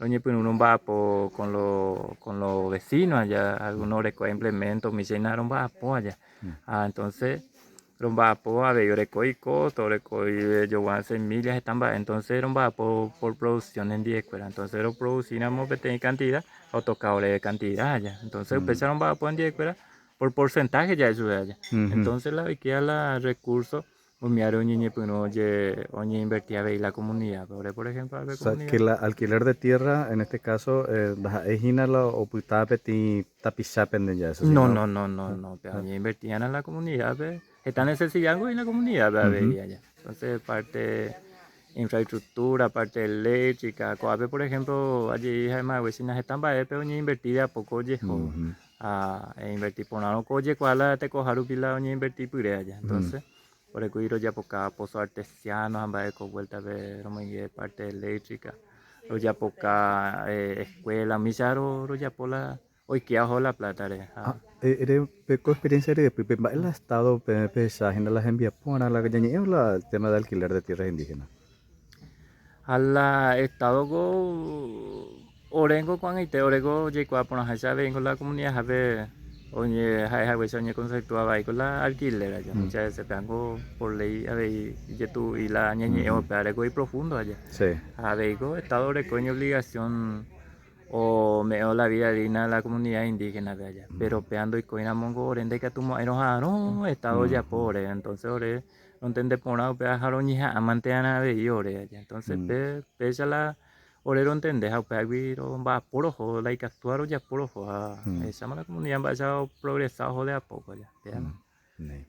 Doña pues uno va con los vecinos allá, algunos recogen implementos, me llenaron va allá. Entonces, los va a ver, yo recogi coto, recogi yo voy a hacer semillas, están va, entonces eran va por producción en 10 escuelas, entonces lo producíamos pequeña cantidad, o tocadores de cantidad allá, entonces empezaron va en 10 escuelas, por porcentaje ya eso de allá, entonces la que la recursos, pues me haré un niño pues no oye invertía a la comunidad, por ejemplo, a O ver sea, que comunidad. el alquiler de tierra, en este caso, es inala o puta peti tapizapen de ya, eso sí, No, ¿no? no, no, no, Ah, no, pero ah, allí invertían en la comunidad, pues, está necesitando en la comunidad, pues, ujú, veía allá. Entonces, parte infraestructura, parte eléctrica, coape, por ejemplo, allí además vecinas están para pero ni invertir de a poco llegó ujú, a invertir por nada, coye cuala te cojaru pila ni invertir pure allá. ujú. Entonces, por el cuiro ya poca pozo artesiano, amba de vuelta a ver, parte eléctrica, lo ya poca escuela, misaro, lo ya por la hoy que ajo la plata, Ah, eres peco experiencia de Pipe, el estado PPSA, en las envías por la calle, el tema de alquiler de tierras indígenas. Alla estado go orengo cuan ite orego llegó por la hacha vengo la comunidad habe oye hay veces oye conceptua vai con la alquiler allá Mm, muchas veces tengo por ley a ver y tú y la ñeñe ujú. pero go y profundo allá Sí. a ver go estado de coño obligación o mejor la vida digna de la comunidad indígena de allá. Pero peando y coina mongo orende que tu enojado, no, estado ya Ujú, pobre, entonces ore, no entiende por nada, pe jaroñija, amante a nada y ore allá. Entonces mm, pe ya la orero entiende, ja pe agüiro va por ojo, la que actuar ya por ojo, mm, esa mala comunidad vaya progresado de a poco allá, mm. Nee.